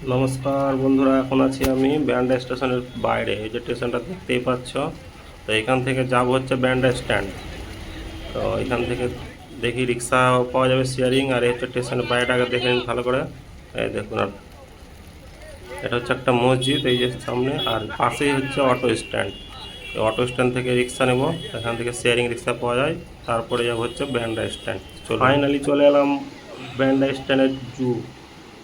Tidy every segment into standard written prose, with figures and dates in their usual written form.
নমস্কার বন্ধুরা, এখন আছি আমি ব্যান্ডা স্টেশনের বাইরে। এই যে স্টেশনটা দেখতেই পাচ্ছ। তো এখান থেকে যাব হচ্ছে ব্যান্ডা স্ট্যান্ড। তো এখান থেকে দেখি রিক্সা পাওয়া যাবে শেয়ারিং। আর এই হচ্ছে স্টেশনের বাইরেটাকে দেখে নিন ভালো করে। এই দেখুন, আর এটা হচ্ছে একটা মসজিদ এই যে সামনে, আর পাশেই হচ্ছে অটো স্ট্যান্ড। এই অটো স্ট্যান্ড থেকে রিক্সা নেব, এখান থেকে শেয়ারিং রিক্সা পাওয়া যায়। তারপরে যাব হচ্ছে ব্যান্ডা স্ট্যান্ড। ফাইনালি চলে এলাম ব্যান্ডা স্ট্যান্ডের জু।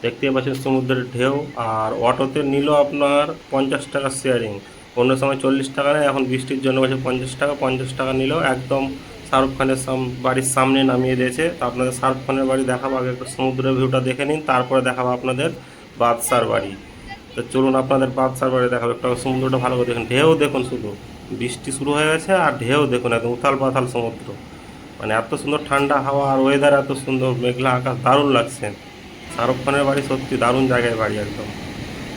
দেখতে পাচ্ছেন সমুদ্রের ঢেউ। আর অটোতে নিল আপনার 50 টাকা শেয়ারিং। অন্য সময় 40 টাকা নেয়, এখন বৃষ্টির জন্য বলছে 50 টাকা। 50 টাকা নিল, একদম শাহরুখ খানের বাড়ির সামনে নামিয়ে দিয়েছে। তো আপনাদের শাহরুখ খানের বাড়ি দেখাবো, আগে একটু সমুদ্রের ভিউটা দেখে নিন, তারপরে দেখাবো আপনাদের বাদশার বাড়ি। তো চলুন আপনাদের বাদশার বাড়ি দেখাবো। একটু সমুদ্রটা ভালো করে দেখুন, ঢেউ দেখুন শুধু। বৃষ্টি শুরু হয়ে গেছে আর ঢেউ দেখুন, একদম উথাল পাথাল সমুদ্র। মানে এত সুন্দর ঠান্ডা হাওয়া আর ওয়েদার এত সুন্দর, মেঘলা আকাশ, দারুণ লাগছে। শাহরুখ খানের বাড়ি সত্যি দারুণ জায়গায় বাড়ি, একদম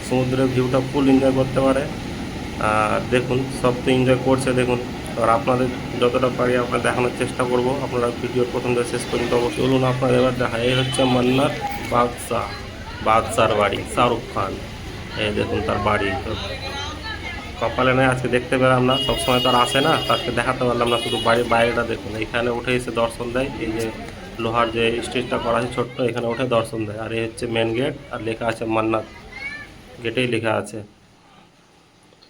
সমুদ্রের ভিউটা ফুল এনজয় করতে পারে। আর দেখুন সব তো এনজয় করছে দেখুন। আর আপনাদের যতটা পারি আপনার দেখানোর চেষ্টা করব। আপনারা ভিডিওর প্রথম থেকে শেষ পর্যন্ত অবশ্যই চলুন আপনাদের এবার দেখা। এই হচ্ছে মান্নাত বাদশাহ, বাদশার বাড়ি, শাহরুখ খান। এই দেখুন তার বাড়ি। তো কপালে নেই, আজকে দেখতে পেলাম না, সবসময় তো আর আসে না, তাকে দেখাতে পারলাম না। শুধু বাড়ির বাইরেটা দেখুন, এইখানে উঠে এসে দর্শন দেয়। এই যে লোহার যে স্টেজটা করা আছে ছোট্ট, এখানে উঠে দর্শন দেয়। আর এই হচ্ছে মেন গেট, আর লেখা আছে মান্নাত, গেটেই লেখা আছে।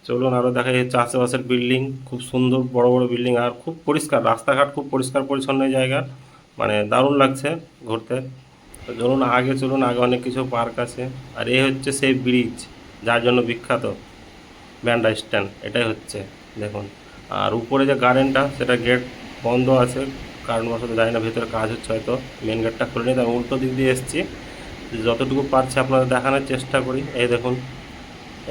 চলুন আরও দেখা যাচ্ছে আশেপাশের বিল্ডিং, খুব সুন্দর বড় বড় বিল্ডিং, আর খুব পরিষ্কার রাস্তাঘাট, খুব পরিষ্কার পরিচ্ছন্ন জায়গা। মানে দারুণ লাগছে ঘুরতে। তো চলুন আগে, চলুন আগে, অনেক কিছু পার্ক আছে। আর এই হচ্ছে সেই ব্রিজ যার জন্য বিখ্যাত ব্যান্ডা স্ট্যান্ড, এটাই হচ্ছে দেখুন। আর উপরে যে গার্ডেনটা, সেটা গেট বন্ধ আছে কারণবশত, জানি না, ভেতরে কাজ হচ্ছে হয়তো। মেন গেটটা খুলে নিয়ে আমি উল্টো দিক দিয়ে এসেছি। যতটুকু পারছি আপনাদের দেখানোর চেষ্টা করি। এই দেখুন,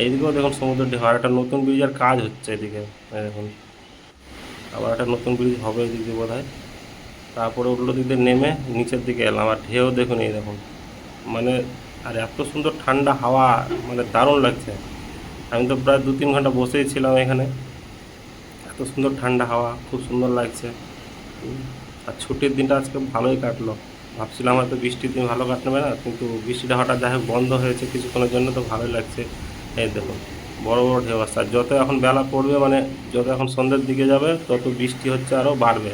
এইদিকেও দেখুন সমুদ্রের ঢেউ। আর একটা নতুন ব্রিজের কাজ হচ্ছে এদিকে, এই দেখুন। আবার একটা নতুন ব্রিজ হবে এদিক দিয়ে বোধ হয়। তারপরে উল্টো দিক দিয়ে নেমে নিচের দিকে এলাম, আর ঢেউ দেখুন, এই দেখুন। মানে আর এত সুন্দর ঠান্ডা হাওয়া, মানে দারুণ লাগছে। আমি তো প্রায় 2-3 ঘন্টা বসেই ছিলাম এখানে। এত সুন্দর ঠান্ডা হাওয়া, খুব সুন্দর লাগছে। আর ছুটির দিনটা আজকে ভালোই কাটলো। ভাবছিলাম হয়তো বৃষ্টির দিন ভালো কাটবে না, কিন্তু বৃষ্টিটা হঠাৎ যাই হোক বন্ধ হয়েছে কিছুক্ষণের জন্য, তো ভালোই লাগছে। এই দেখুন বড় বড় ঢেউ আসছে। আর যত এখন বেলা পড়বে, মানে যত এখন সন্ধ্যের দিকে যাবে, তত বৃষ্টি হচ্ছে আরও বাড়বে।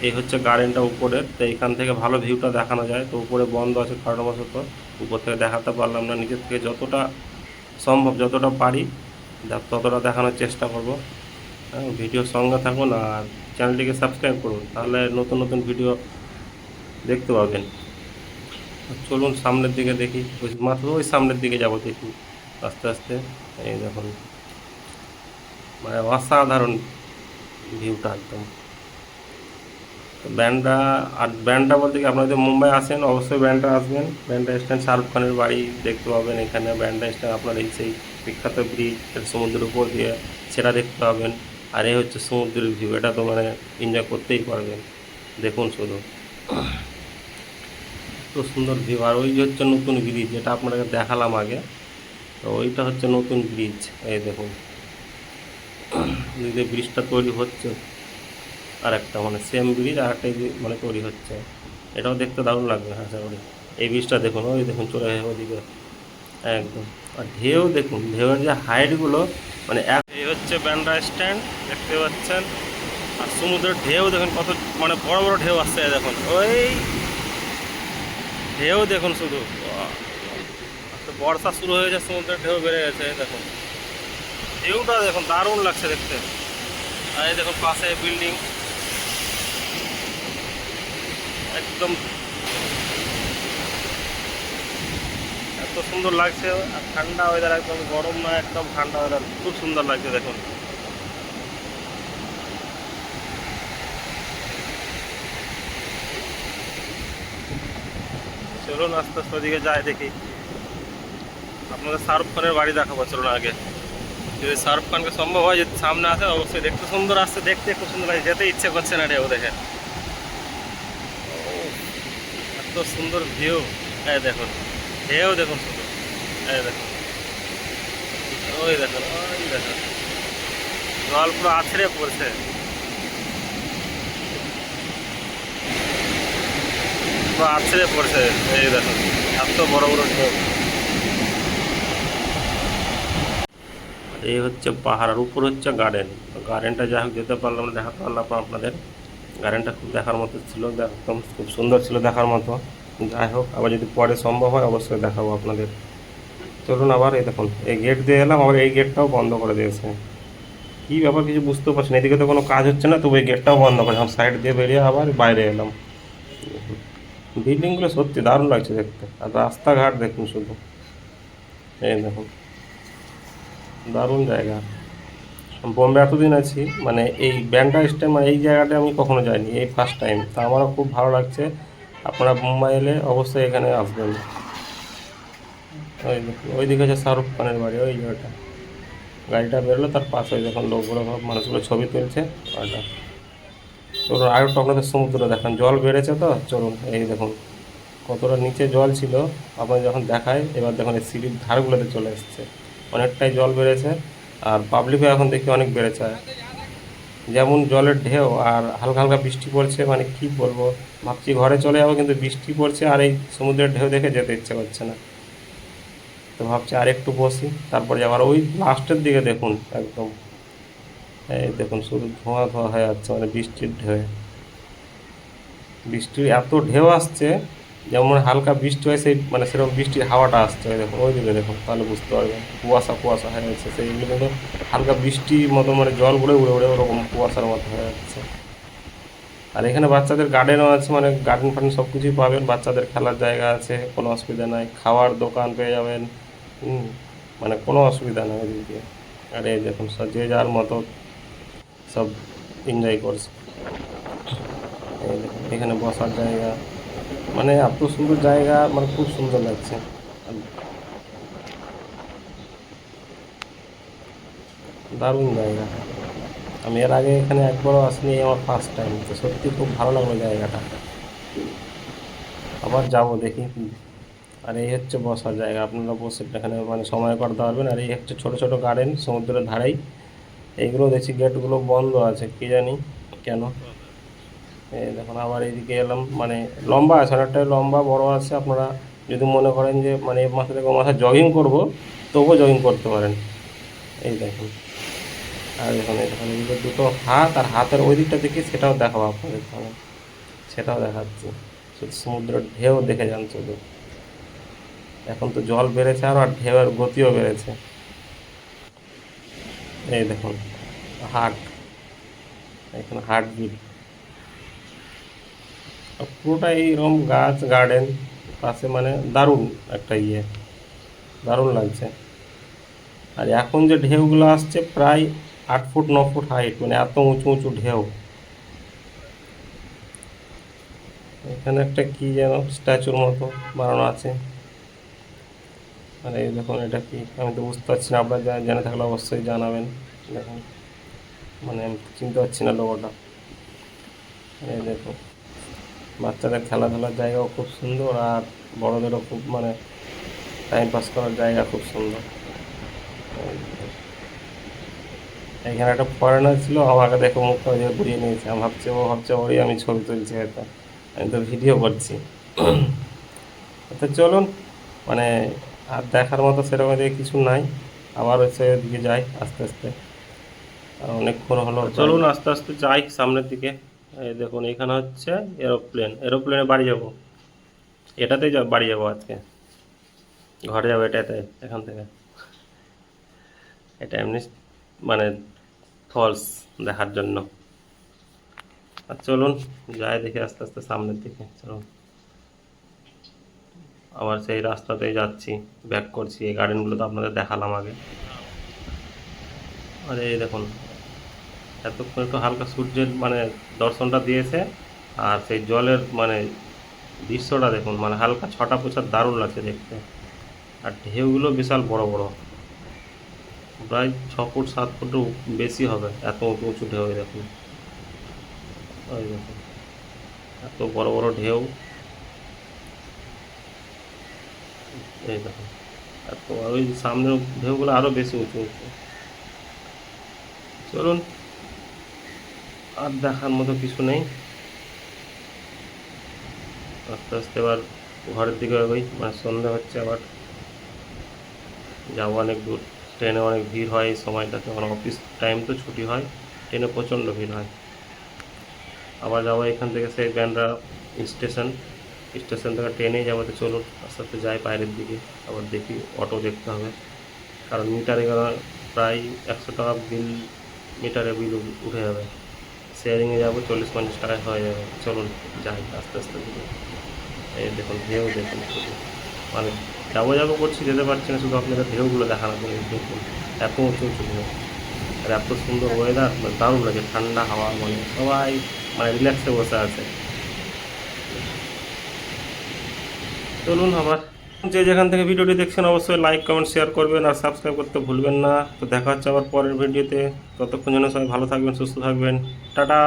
এই হচ্ছে গার্ডেনটা উপরের। তো এইখান থেকে ভালো ভিউটা দেখানো যায়। তো উপরে বন্ধ আছে কারণবশত, উপর থেকে দেখাতে পারলাম না। নিচের থেকে যতটা সম্ভব, যতটা পারি, ততটা দেখানোর চেষ্টা করব। হ্যাঁ, ভিডিওর সঙ্গে থাকুন আর চ্যানেলটিকে সাবস্ক্রাইব করুন, তাহলে নতুন নতুন ভিডিও দেখতে পাবেন। চলুন সামনের দিকে দেখি, ওই মাত্র ওই সামনের দিকে যাব, দেখি আস্তে আস্তে। এই দেখুন, মানে অসাধারণ ভিউটা একদম। তো ব্যান্ডা, আর ব্যান্ডা বলতে কি, আপনারা যদি মুম্বাই আসেন অবশ্যই ব্যান্ডা আসবেন। ব্যান্ডা স্ট্যান্ড, শাহরুখ খানের বাড়ি দেখতে পাবেন এখানে। ব্যান্ডা স্ট্যান্ড আপনার এই সেই বিখ্যাত ব্রিজ, সমুদ্রের উপর দিয়ে, সেটা দেখতে পাবেন। আর এই হচ্ছে সমুদ্রের ভিউ, এটা তো মানে এনজয় করতেই পারবেন। দেখুন শুধু এত সুন্দর ভিউ। আর ওই যে হচ্ছে নতুন ব্রিজ, যেটা আপনাকে দেখালাম আগে, তো ওইটা হচ্ছে নতুন ব্রিজ। এই দেখুন, যে ব্রিজটা তৈরি হচ্ছে, আর একটা মানে সেম ব্রিজ আর একটা মানে তৈরি হচ্ছে। এটাও দেখতে দারুণ লাগবে আশা করি। এই ব্রিজটা দেখুন, ওই দেখুন চলে যায় ওদিকে একদম। আর ঢেউ দেখুন, ঢেউয়ের যে হাইটগুলো, মানে এই হচ্ছে ব্যান্ডা স্ট্যান্ড, দেখতে পাচ্ছেন। আর সমুদ্রের ঢেউ দেখুন কত, মানে বড় বড় ঢেউ আসছে দেখুন। ওই ঢেউ দেখুন শুধু। বর্ষা শুরু হয়েছে, সমুদ্রের ঢেউ বেড়ে গেছে দেখুন। ঢেউটা দেখুন দারুণ লাগছে দেখতে। আর এই দেখুন পাশে বিল্ডিং, একদম এত সুন্দর লাগছে। আর ঠান্ডা ওয়েদার, একদম গরম না, একদম ঠান্ডা ওয়েদার, খুব সুন্দর লাগছে দেখুন। চলুন আস্তে আস্তে ওদিকে যাই, দেখি আপনাদের শাহরুখ খানের বাড়ি দেখাবো। চলুন আগে, যদি শাহরুখ খানকে সম্ভব হয়, যদি সামনে আসে, অবশ্যই দেখতে সুন্দর আসছে, দেখতে খুব সুন্দর লাগে, যেতে ইচ্ছে করছে না ঢেউ দেখে। এত সুন্দর ভিউ, এই দেখুন ঢেউ দেখুন শুধু। এই দেখুন, ওই দেখুন, ওই দেখুন, জল পুরো আছড়ে পড়ছে, পুরো আছড়ে পড়ছে। এই দেখুন এত বড় বড় ঢেউ। এই হচ্ছে পাহাড়, আর উপর হচ্ছে গার্ডেন। গার্ডেনটা যাই হোক যেতে পারলাম না, দেখাতে পারলাম না আপনাদের। গার্ডেনটা খুব দেখার মতো ছিল, একদম খুব সুন্দর ছিল দেখার মতো। যাই হোক, আবার যদি পরে সম্ভব হয় অবশ্যই দেখাবো আপনাদের। চলুন, আবার এই দেখুন এই গেট দিয়ে এলাম, আবার এই গেটটাও বন্ধ করে দিয়েছে। কী ব্যাপার কিছু বুঝতে পারছি না, এদিকে তো কোনো কাজ হচ্ছে না, তবু এই গেটটাও বন্ধ করে আমি সাইড দিয়ে বেরিয়ে আবার বাইরে এলাম। বিল্ডিংগুলো সত্যি দারুণ লাগছে দেখতে, আর রাস্তাঘাট দেখুন শুধু, এই দেখুন দারুণ জায়গা। বোম্বে এতদিন আছি, মানে এই ব্যান্ডা স্ট্যান্ড, মানে এই জায়গাটা আমি কখনো যাইনি, এই ফার্স্ট টাইম। তা আমারও খুব ভালো লাগছে। আপনারা মুম্বাই এলে অবশ্যই এখানে আসবেন। ওই দেখুন ওইদিকে হচ্ছে শাহরুখ খানের বাড়ি, ওই জায়গাটা। গাড়িটা বেরোলো তার পাশে যখন লোকগুলো সব মানুষগুলো ছবি তুলছে ওইটা। চলুন আর একটু আপনাদের সমুদ্র দেখান, জল বেড়েছে তো, চলুন এই দেখুন কতটা নিচে জল ছিল আপনাদের যখন দেখায়। এবার দেখুন এই সিঁড়ির ধারগুলোতে চলে এসছে, অনেকটাই জল বেড়েছে। আর পাবলিকও এখন দেখি অনেক বেড়েছে, যেমন জলের ঢেউ, আর হালকা হালকা বৃষ্টি পড়ছে, মানে কি বলবো। ভাবছি ঘরে চলে যাবো, কিন্তু বৃষ্টি পড়ছে আর এই সমুদ্রের ঢেউ দেখে যেতে ইচ্ছে করছে না। তো ভাবছি আর একটু বসি, তারপরে আবার ওই লাস্টের দিকে দেখুন একদম, এই দেখুন শুধু ধোঁয়া ধোঁয়া হয়ে যাচ্ছে, মানে বৃষ্টির ঢেউয়ে। বৃষ্টির এত ঢেউ আসছে, যেমন হালকা বৃষ্টি হয় সেই, মানে সেরকম বৃষ্টির হাওয়াটা আসছে। ওই দেখুন ওই দিকে দেখুন, তাহলে বুঝতে পারবেন কুয়াশা কুয়াশা হয়ে যাচ্ছে সেইগুলো, কিন্তু হালকা বৃষ্টির মতো, মানে জল উড়ে উড়ে উড়ে ওরকম কুয়াশার মতো হয়ে যাচ্ছে। আর এখানে বাচ্চাদের গার্ডেনও আছে, মানে গার্ডেন ফার্ডেন সব কিছুই পাবেন, বাচ্চাদের খেলার জায়গা আছে, কোনো অসুবিধা নাই, খাওয়ার দোকান পেয়ে যাবেন। হুম, মানে কোনো অসুবিধা নেই ওদিক দিয়ে। আর এই দেখুন সব যে যার মতো সব এনজয় করছে। এই দেখুন এখানে বসার জায়গা, মানে এত সুন্দর জায়গা, মানে খুব সুন্দর লাগছে। দারুণ জায়গা। আমি এর আগে এখানে একবারও আসিনি, এই আমার ফার্স্ট টাইম, তো সত্যি খুব ভালো লাগলো জায়গাটা। আবার যাব দেখি। আর এই হচ্ছে বসার জায়গা, আপনারা বসে এখানে মানে সময় কাটাতে পারবেন। আর এই হচ্ছে ছোটো ছোটো গার্ডেন সমুদ্রের ধারেই। এইগুলো দেখছি গেটগুলো বন্ধ আছে, কি জানি কেন। এই দেখুন আবার এইদিকে এলাম, মানে লম্বা আছে, অনেকটাই লম্বা বড় আছে। আপনারা যদি মনে করেন যে মানে এ মাথা থেকে ও মাথা জগিং করবো, তবুও জগিং করতে পারেন। এই দেখুন, আর দেখুন এই দেখুন এদিকে দুটো হাত, আর হাতের ওই দিকটা দেখি সেটাও দেখাবো আপনাদের তাহলে, সেটাও দেখাচ্ছি। শুধু সমুদ্রের ঢেউ দেখে যান শুধু। এখন তো জল বেড়েছে আরও, আর ঢেউয়ের গতিও বেড়েছে। এই দেখুন হাট, এখানে হাট বিল, পুরোটা এইরকম গাছ গার্ডেন পাশে, মানে দারুণ একটা ইয়ে, দারুণ লাগছে। আর এখন যে ঢেউগুলো আসছে প্রায় 8 ফুট 9 ফুট হাইট, মানে এত উঁচু উঁচু ঢেউ। এখানে একটা কি যেন স্ট্যাচুর মতো বানানো আছে। মানে এই দেখুন এটা কি, আমি তো বুঝতে পারছি না, আপনারা জেনে থাকলে অবশ্যই জানাবেন। দেখুন মানে আমি চিনতে পারছি না লোগোটা। এই দেখুন বাচ্চাদের খেলাধুলার জায়গাও খুব সুন্দর, আর বড়দেরও খুব, মানে টাইম পাস করার জায়গা খুব সুন্দর। এখানে একটা ফরেনার ছিল, আমাকে দেখে মুখটা ওই ঘুরিয়ে নিয়েছে, আমি ভাবছি ও ভাবছে ওরই আমি ছবি তুলছি হয়তো, আমি তো ভিডিও করছি। তো চলুন, মানে আর দেখার মতো সেরকম এদিকে কিছু নাই। আবার হচ্ছে এদিকে যাই আস্তে আস্তে, আর অনেকক্ষণ হলো। চলুন আস্তে আস্তে যাই সামনের দিকে। এই দেখুন এখানে হচ্ছে এরোপ্লেন, এরোপ্লেনে বাড়ি যাব, এটাতেই বাড়ি যাব আজকে, ঘরে যাবো এটাতে এখান থেকে। এটা এমনি মানে ফলস দেখার জন্য। আর চলুন যাই দেখি আস্তে আস্তে সামনের দিকে, চলুন। আবার সেই রাস্তাতেই যাচ্ছি, ব্যাক করছি। এই গার্ডেনগুলো তো আপনাদের দেখালাম আগে। আর এই দেখুন এতক্ষণ একটু হালকা সূর্যের মানে দর্শনটা দিয়েছে, আর সেই জলের মানে দৃশ্যটা দেখুন, মানে হালকা ছটা পোছার দারুণ লাগছে দেখতে। আর ঢেউগুলো বিশাল বড় বড়, প্রায় 6 ফুট 7 ফুটও বেশি হবে, এত উঁচু উঁচু ঢেউ। দেখুন ওই দেখুন এত বড় বড় ঢেউ, এই দেখুন এত, ওই সামনের ঢেউগুলো আরও বেশি উঁচু উঁচু। চলুন, আর দেখার মতো কিছু নেই, আস্তে আস্তে এবার ঘরের দিকে এগোই, মানে সন্ধ্যা হচ্ছে, আবার যাবো অনেক দূর। ট্রেনে অনেক ভিড় হয় এই সময়টাতে, মানে অফিস টাইম তো ছুটি হয়, ট্রেনে প্রচণ্ড ভিড় হয়। আবার যাবো এখান থেকে সেই ব্যান্ডরা স্টেশন, স্টেশন থেকে ট্রেনেই যাবো। তো চলুন আস্তে আস্তে যাই বাইরের দিকে, আবার দেখি অটো দেখতে হবে, কারণ মিটারে প্রায় 100 টাকা বিল, মিটারে বিল উঠে যাবে। শেয়ারিংয়ে যাবো, 40-50 টাকায় হয়ে যাবে। চলুন যাই আস্তে আস্তে দিকে। এই দেখুন ঢেউ, দেখুন শুধু, মানে যাবো যাবো করছি, যেতে পারছি না, শুধু আপনাদের ঢেউগুলো দেখানো জন্য। দেখুন এত উঁচু উঁচু ঢেউ, আর এত সুন্দর ওয়েদার, মানে দারুণ লাগে, ঠান্ডা হাওয়া, মানে সবাই মানে রিল্যাক্সে বসে আছে। চলুন আবার, যে যেখান থেকে ভিডিওটি দেখছেন অবশ্যই লাইক কমেন্ট শেয়ার করবেন আর সাবস্ক্রাইব করতে ভুলবেন না। তো দেখা হচ্ছে আবার পরের ভিডিওতে। ততক্ষণ যেন সবাই ভালো থাকবেন, সুস্থ থাকবেন। টাটা।